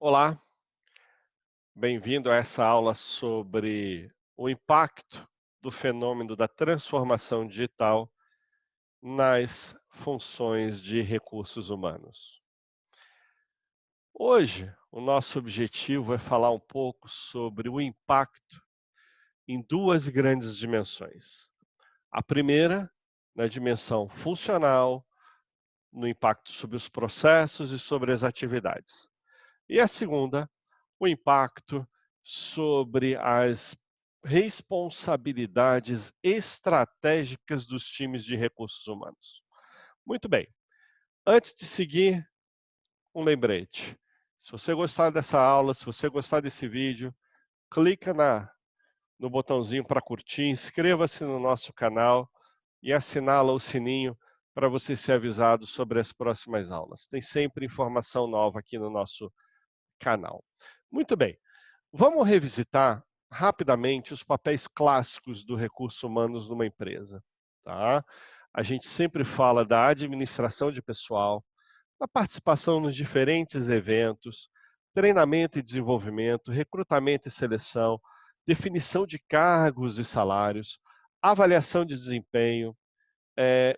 Olá, bem-vindo a essa aula sobre o impacto do fenômeno da transformação digital nas funções de recursos humanos. Hoje, o nosso objetivo é falar um pouco sobre o impacto em duas grandes dimensões. A primeira, na dimensão funcional, no impacto sobre os processos e sobre as atividades. E a segunda, o impacto sobre as responsabilidades estratégicas dos times de recursos humanos. Muito bem, antes de seguir, um lembrete. Se você gostar dessa aula, se você gostar desse vídeo, clica no botãozinho para curtir, inscreva-se no nosso canal e assinala o sininho para você ser avisado sobre as próximas aulas. Tem sempre informação nova aqui no nosso canal. Muito bem. Vamos revisitar rapidamente os papéis clássicos do recurso humanos numa empresa, tá? A gente sempre fala da administração de pessoal, da participação nos diferentes eventos, treinamento e desenvolvimento, recrutamento e seleção, definição de cargos e salários, avaliação de desempenho,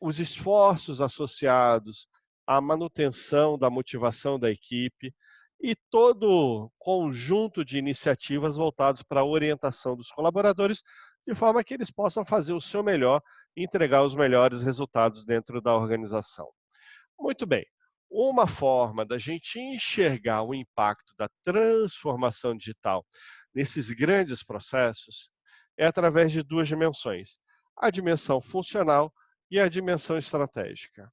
os esforços associados à manutenção da motivação da equipe e todo conjunto de iniciativas voltados para a orientação dos colaboradores, de forma que eles possam fazer o seu melhor e entregar os melhores resultados dentro da organização. Muito bem. Uma forma da gente enxergar o impacto da transformação digital nesses grandes processos é através de duas dimensões: a dimensão funcional e a dimensão estratégica.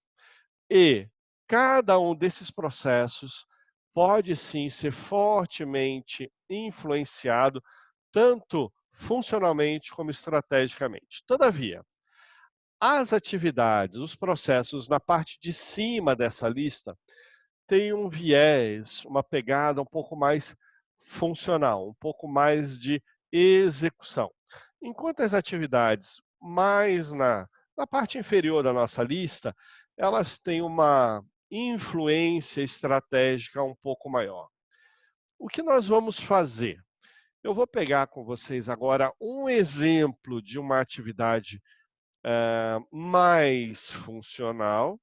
E cada um desses processos pode sim ser fortemente influenciado, tanto funcionalmente como estrategicamente. Todavia, as atividades, os processos na parte de cima dessa lista têm um viés, uma pegada um pouco mais funcional, um pouco mais de execução. Enquanto as atividades mais na parte inferior da nossa lista, elas têm uma influência estratégica um pouco maior. O que nós vamos fazer? Eu vou pegar com vocês agora um exemplo de uma atividade mais funcional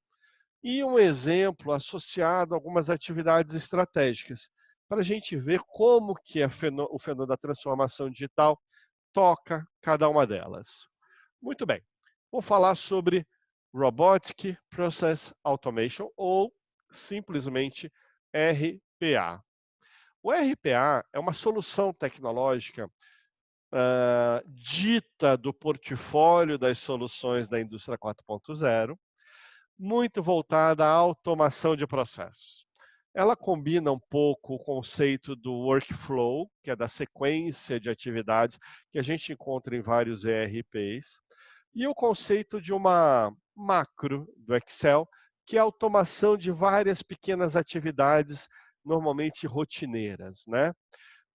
e um exemplo associado a algumas atividades estratégicas, para a gente ver como que o fenômeno da transformação digital toca cada uma delas. Muito bem, vou falar sobre Robotic Process Automation, ou simplesmente RPA. O RPA é uma solução tecnológica dita do portfólio das soluções da indústria 4.0, muito voltada à automação de processos. Ela combina um pouco o conceito do workflow, que é da sequência de atividades que a gente encontra em vários ERPs, e o conceito de uma macro do Excel, que é a automação de várias pequenas atividades, normalmente rotineiras, né?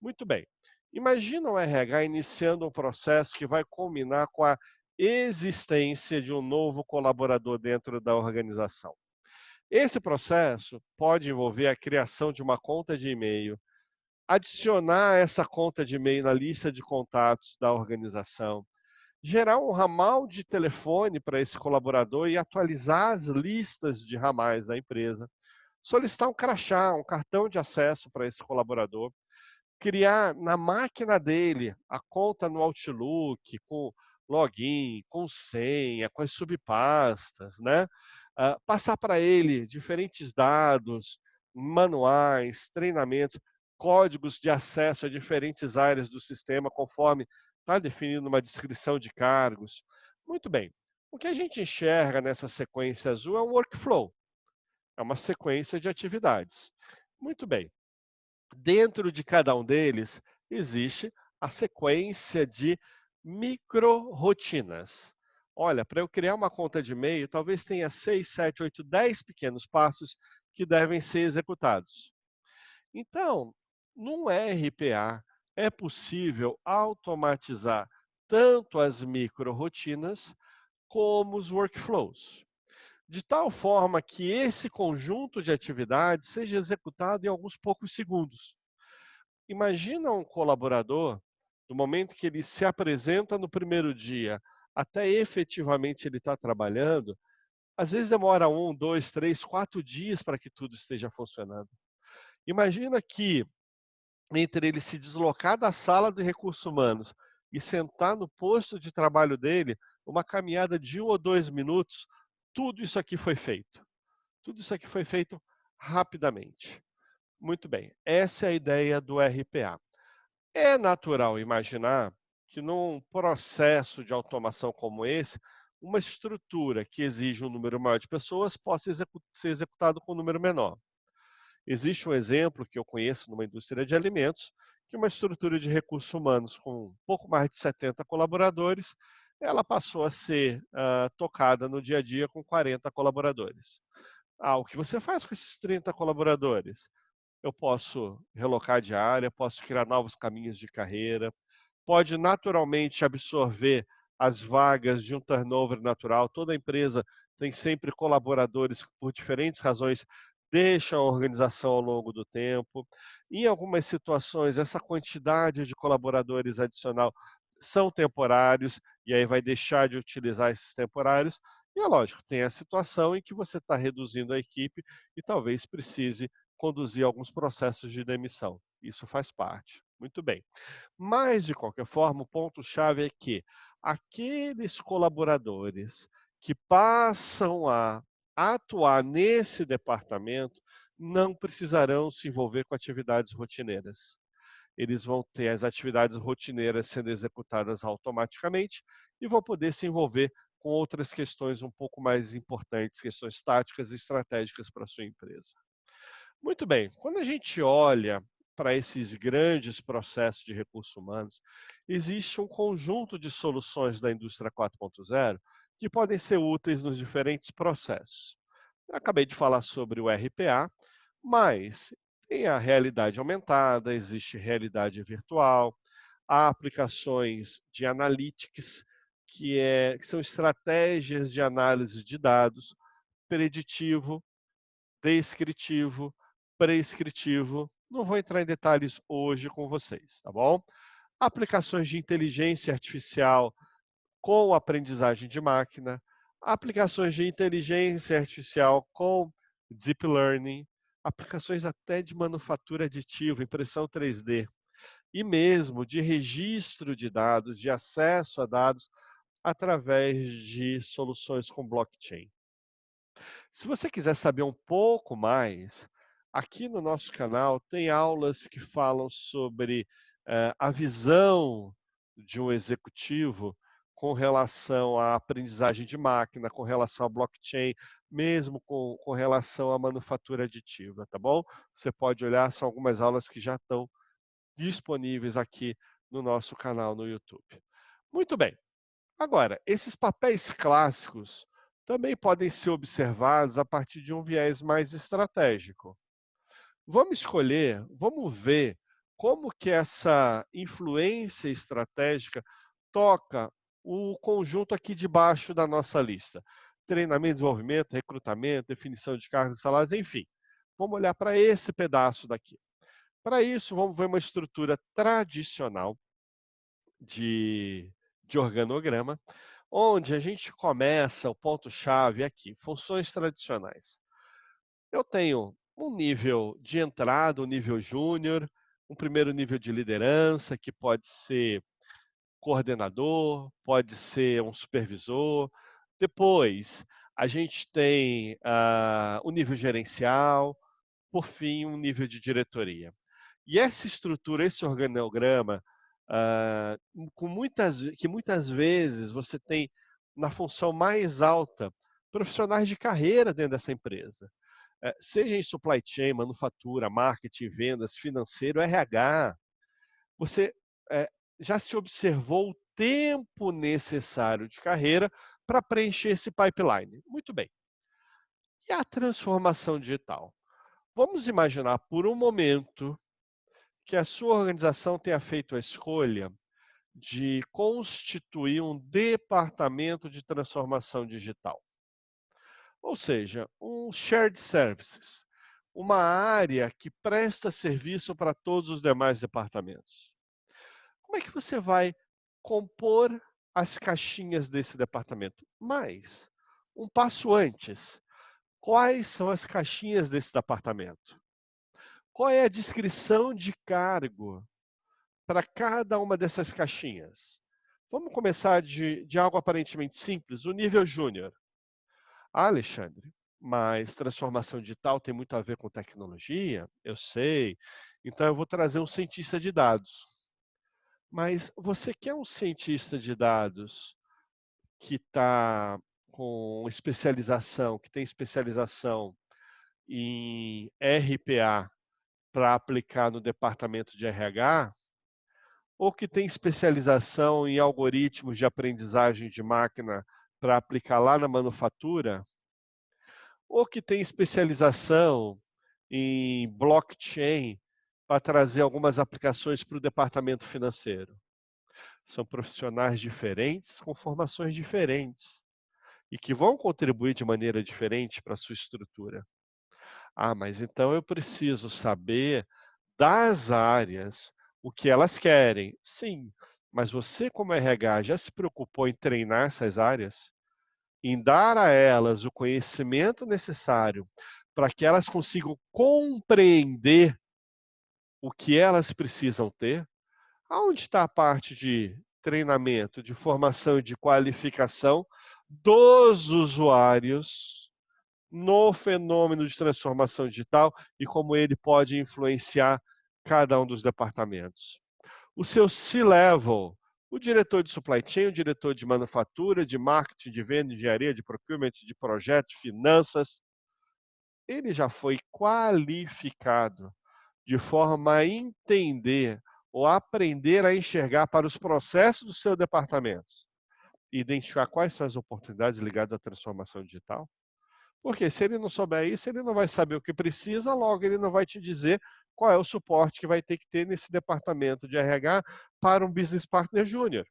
Muito bem. Imagina o RH iniciando um processo que vai culminar com a existência de um novo colaborador dentro da organização. Esse processo pode envolver a criação de uma conta de e-mail, adicionar essa conta de e-mail na lista de contatos da organização, gerar um ramal de telefone para esse colaborador e atualizar as listas de ramais da empresa, solicitar um crachá, um cartão de acesso para esse colaborador, criar na máquina dele a conta no Outlook, com login, com senha, com as subpastas, né? Passar para ele diferentes dados, manuais, treinamentos, códigos de acesso a diferentes áreas do sistema, conforme está definido uma descrição de cargos. Muito bem. O que a gente enxerga nessa sequência azul é um workflow, é uma sequência de atividades. Muito bem. Dentro de cada um deles, existe a sequência de micro-rotinas. Olha, para eu criar uma conta de e-mail, talvez tenha 6, 7, 8, 10 pequenos passos que devem ser executados. Então, num RPA, é possível automatizar tanto as micro-rotinas como os workflows, de tal forma que esse conjunto de atividades seja executado em alguns poucos segundos. imagina um colaborador, do momento que ele se apresenta no primeiro dia, até efetivamente ele estar trabalhando, às vezes demora 1, 2, 3, 4 dias para que tudo esteja funcionando. Imagina que entre ele se deslocar da sala de recursos humanos e sentar no posto de trabalho dele, uma caminhada de 1 ou 2 minutos, tudo isso aqui foi feito. Tudo isso aqui foi feito rapidamente. Muito bem, essa é a ideia do RPA. É natural imaginar que num processo de automação como esse, uma estrutura que exige um número maior de pessoas possa ser executado com um número menor. Existe um exemplo que eu conheço numa indústria de alimentos, que uma estrutura de recursos humanos com um pouco mais de 70 colaboradores, ela passou a ser tocada no dia a dia com 40 colaboradores. O que você faz com esses 30 colaboradores? Eu posso relocar de área, posso criar novos caminhos de carreira, pode naturalmente absorver as vagas de um turnover natural. Toda empresa tem sempre colaboradores que, por diferentes razões, deixam a organização ao longo do tempo. Em algumas situações, essa quantidade de colaboradores adicional são temporários, e aí vai deixar de utilizar esses temporários. E é lógico, tem a situação em que você está reduzindo a equipe e talvez precise conduzir alguns processos de demissão. Isso faz parte. Muito bem. Mas, de qualquer forma, o ponto-chave é que aqueles colaboradores que passam a atuar nesse departamento não precisarão se envolver com atividades rotineiras. Eles vão ter as atividades rotineiras sendo executadas automaticamente e vão poder se envolver com outras questões um pouco mais importantes, questões táticas e estratégicas para a sua empresa. Muito bem, quando a gente olha para esses grandes processos de recursos humanos, existe um conjunto de soluções da indústria 4.0 que podem ser úteis nos diferentes processos. Eu acabei de falar sobre o RPA, mas tem a realidade aumentada, existe realidade virtual, há aplicações de analytics, que são estratégias de análise de dados, preditivo, descritivo, prescritivo. Não vou entrar em detalhes hoje com vocês, tá bom? Aplicações de inteligência artificial com aprendizagem de máquina, aplicações de inteligência artificial com deep learning, aplicações até de manufatura aditiva, impressão 3D, e mesmo de registro de dados, de acesso a dados através de soluções com blockchain. Se você quiser saber um pouco mais, aqui no nosso canal tem aulas que falam sobre a visão de um executivo com relação à aprendizagem de máquina, com relação ao blockchain, mesmo com relação à manufatura aditiva, tá bom? Você pode olhar, são algumas aulas que já estão disponíveis aqui no nosso canal no YouTube. Muito bem. Agora, esses papéis clássicos também podem ser observados a partir de um viés mais estratégico. Vamos ver como que essa influência estratégica toca o conjunto aqui de baixo da nossa lista. Treinamento, desenvolvimento, recrutamento, definição de cargos e salários, enfim. Vamos olhar para esse pedaço daqui. Para isso, vamos ver uma estrutura tradicional de, de organograma, onde a gente começa o ponto-chave aqui, funções tradicionais. Eu tenho um nível de entrada, um nível júnior, um primeiro nível de liderança, que pode ser coordenador, pode ser um supervisor. Depois, a gente tem o nível gerencial, por fim, um nível de diretoria. E essa estrutura, esse organograma, ah, que muitas vezes você tem na função mais alta profissionais de carreira dentro dessa empresa. Seja em supply chain, manufatura, marketing, vendas, financeiro, RH, você já se observou o tempo necessário de carreira para preencher esse pipeline. Muito bem. E a transformação digital? Vamos imaginar por um momento que a sua organização tenha feito a escolha de constituir um departamento de transformação digital. Ou seja, um shared services. uma área que presta serviço para todos os demais departamentos. Como é que você vai compor as caixinhas desse departamento? Mas, um passo antes, quais são as caixinhas desse departamento? Qual é a descrição de cargo para cada uma dessas caixinhas? Vamos começar de algo aparentemente simples, o nível júnior. Ah, Alexandre, mas transformação digital tem muito a ver com tecnologia, eu sei. Então eu vou trazer um cientista de dados. Mas você quer um cientista de dados que está com especialização, que tem especialização em RPA para aplicar no departamento de RH, ou que tem especialização em algoritmos de aprendizagem de máquina para aplicar lá na manufatura, ou que tem especialização em blockchain para trazer algumas aplicações para o departamento financeiro. São profissionais diferentes, com formações diferentes, e que vão contribuir de maneira diferente para a sua estrutura. Ah, mas então eu preciso saber das áreas o que elas querem. Sim, mas você, como RH, já se preocupou em treinar essas áreas? Em dar a elas o conhecimento necessário para que elas consigam compreender o que elas precisam ter? Aonde está a parte de treinamento, de formação e de qualificação dos usuários no fenômeno de transformação digital e como ele pode influenciar cada um dos departamentos? O seu C-level, o diretor de supply chain, o diretor de manufatura, de marketing, de venda, de engenharia, de procurement, de projeto, de finanças, ele já foi qualificado de forma a entender ou aprender a enxergar para os processos do seu departamento, identificar quais são as oportunidades ligadas à transformação digital. Porque se ele não souber isso, ele não vai saber o que precisa, logo ele não vai te dizer qual é o suporte que vai ter que ter nesse departamento de RH para um business partner júnior.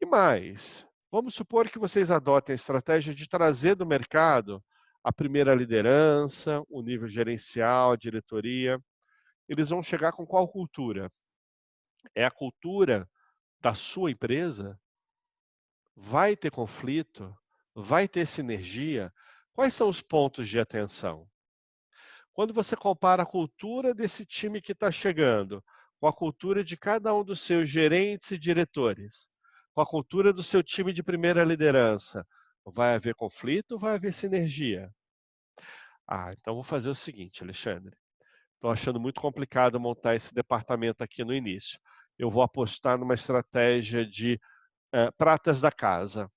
E mais, vamos supor que vocês adotem a estratégia de trazer do mercado a primeira liderança, o nível gerencial, a diretoria. Eles vão chegar com qual cultura? É a cultura da sua empresa? Vai ter conflito? Vai ter sinergia? Quais são os pontos de atenção? Quando você compara a cultura desse time que está chegando com a cultura de cada um dos seus gerentes e diretores, com a cultura do seu time de primeira liderança, vai haver conflito ou vai haver sinergia? Ah, então vou fazer o seguinte, Alexandre. Estou achando muito complicado montar esse departamento aqui no início. Eu vou apostar numa estratégia de pratas da casa.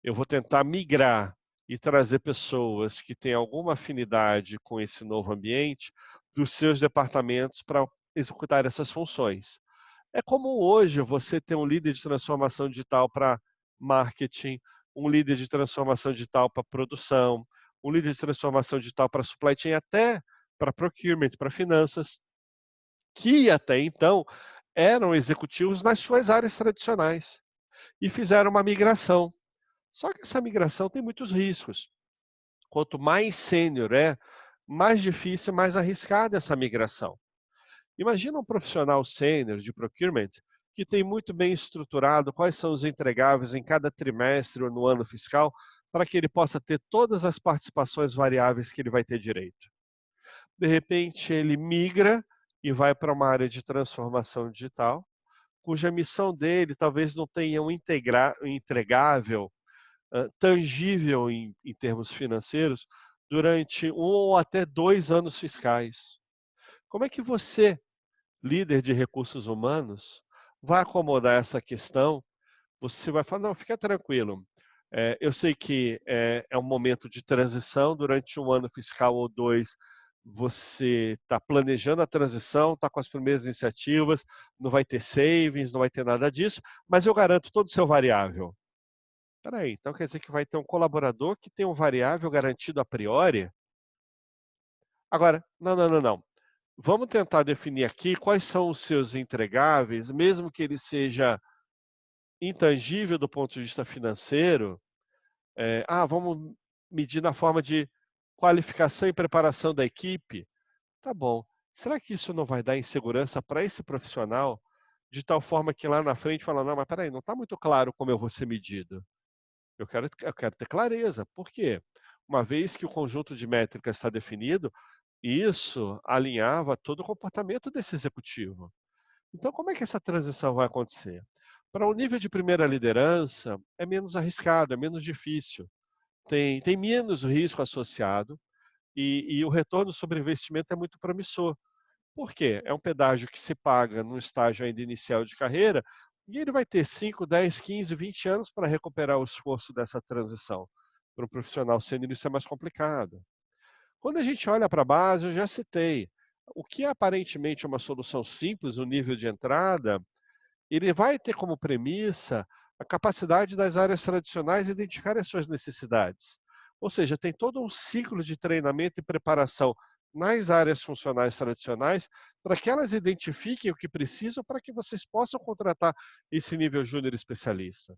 Eu vou tentar migrar e trazer pessoas que têm alguma afinidade com esse novo ambiente dos seus departamentos para executar essas funções. É como hoje você ter um líder de transformação digital para marketing, um líder de transformação digital para produção, um líder de transformação digital para supply chain, até para procurement, para finanças, que até então eram executivos nas suas áreas tradicionais e fizeram uma migração. Só que essa migração tem muitos riscos. Quanto mais sênior é, mais difícil, mais arriscada essa migração. Imagina um profissional sênior de procurement que tem muito bem estruturado quais são os entregáveis em cada trimestre ou no ano fiscal, para que ele possa ter todas as participações variáveis que ele vai ter direito. De repente, ele migra e vai para uma área de transformação digital, cuja missão dele talvez não tenha um entregável tangível em termos financeiros durante 1 ou até 2 anos fiscais. Como é que você, líder de recursos humanos, vai acomodar essa questão? Você vai falar, não, fica tranquilo. Eu sei que é um momento de transição, durante 1 ano fiscal ou 2, você está planejando a transição, está com as primeiras iniciativas, não vai ter savings, não vai ter nada disso, mas eu garanto todo o seu variável. Espera aí, então quer dizer que vai ter um colaborador que tem um variável garantido a priori? Agora, não. Vamos tentar definir aqui quais são os seus entregáveis, mesmo que ele seja intangível do ponto de vista financeiro. Vamos medir na forma de qualificação e preparação da equipe, tá bom. Será que isso não vai dar insegurança para esse profissional, de tal forma que lá na frente fala: "Não, mas espera aí, não está muito claro como eu vou ser medido. Eu quero ter clareza". Por quê? Uma vez que o conjunto de métricas está definido, isso alinhava todo o comportamento desse executivo. Então, como é que essa transição vai acontecer? Para o nível de primeira liderança, é menos arriscado, é menos difícil, tem menos risco associado e o retorno sobre investimento é muito promissor. Por quê? É um pedágio que se paga num estágio ainda inicial de carreira e ele vai ter 5, 10, 15, 20 anos para recuperar o esforço dessa transição. Para um profissional sênior isso é mais complicado. Quando a gente olha para a base, eu já citei, o que aparentemente é uma solução simples, o nível de entrada, ele vai ter como premissa a capacidade das áreas tradicionais identificarem as suas necessidades. Ou seja, tem todo um ciclo de treinamento e preparação nas áreas funcionais tradicionais para que elas identifiquem o que precisam para que vocês possam contratar esse nível júnior especialista.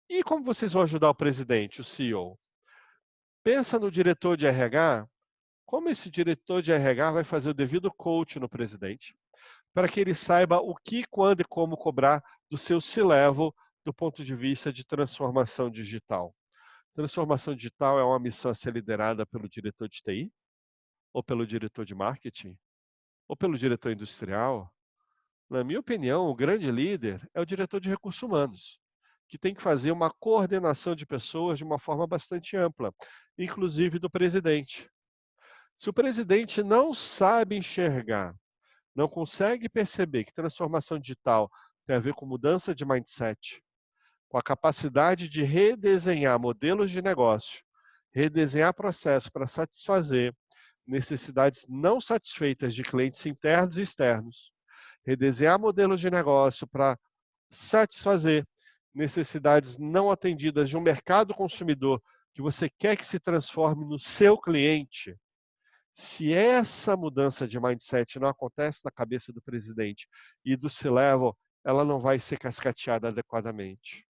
E como vocês vão ajudar o presidente, o CEO? Pensa no diretor de RH, como esse diretor de RH vai fazer o devido coach no presidente, para que ele saiba o que, quando e como cobrar do seu C-level do ponto de vista de transformação digital. Transformação digital é uma missão a ser liderada pelo diretor de TI, ou pelo diretor de marketing, ou pelo diretor industrial. Na minha opinião, o grande líder é o diretor de recursos humanos, que tem que fazer uma coordenação de pessoas de uma forma bastante ampla, inclusive do presidente. Se o presidente não sabe enxergar, não consegue perceber que transformação digital tem a ver com mudança de mindset, com a capacidade de redesenhar modelos de negócio, redesenhar processos para satisfazer necessidades não satisfeitas de clientes internos e externos, redesenhar modelos de negócio para satisfazer necessidades não atendidas de um mercado consumidor que você quer que se transforme no seu cliente. Se essa mudança de mindset não acontece na cabeça do presidente e do C-level, ela não vai ser cascateada adequadamente.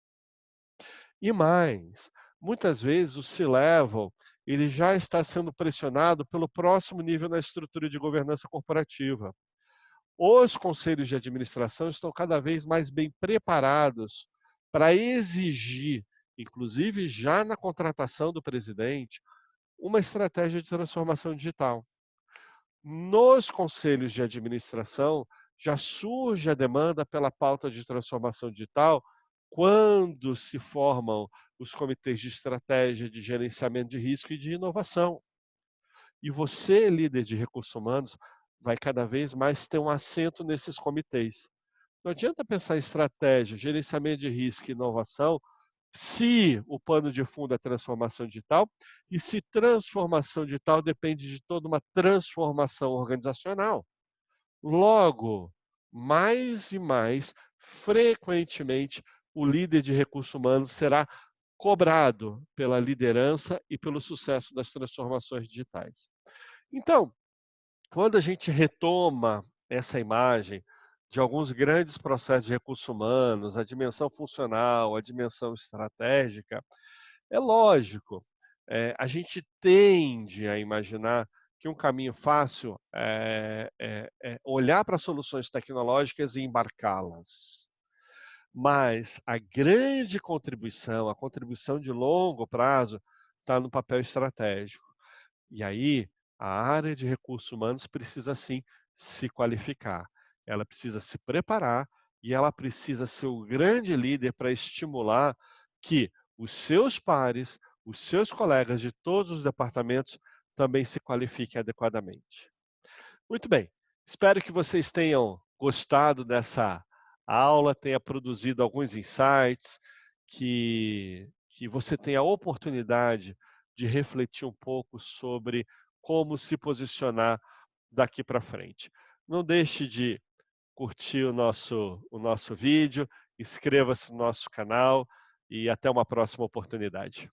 E mais, muitas vezes o C-level ele já está sendo pressionado pelo próximo nível na estrutura de governança corporativa. Os conselhos de administração estão cada vez mais bem preparados para exigir, inclusive já na contratação do presidente, uma estratégia de transformação digital. Nos conselhos de administração, já surge a demanda pela pauta de transformação digital quando se formam os comitês de estratégia, de gerenciamento de risco e de inovação. E você, líder de recursos humanos, vai cada vez mais ter um assento nesses comitês. Não adianta pensar em estratégia, gerenciamento de risco e inovação se o pano de fundo é transformação digital e se transformação digital depende de toda uma transformação organizacional. Logo, mais e mais, frequentemente, o líder de recursos humanos será cobrado pela liderança e pelo sucesso das transformações digitais. Então, quando a gente retoma essa imagem de alguns grandes processos de recursos humanos, a dimensão funcional, a dimensão estratégica, é lógico, a gente tende a imaginar que um caminho fácil é olhar para soluções tecnológicas e embarcá-las. Mas a grande contribuição, a contribuição de longo prazo, está no papel estratégico. E aí, a área de recursos humanos precisa sim se qualificar. Ela precisa se preparar e ela precisa ser o grande líder para estimular que os seus pares, os seus colegas de todos os departamentos também se qualifiquem adequadamente. Muito bem, espero que vocês tenham gostado dessa aula, tenha produzido alguns insights, que você tenha a oportunidade de refletir um pouco sobre como se posicionar daqui para frente. Não deixe de curtir o nosso vídeo, inscreva-se no nosso canal e até uma próxima oportunidade.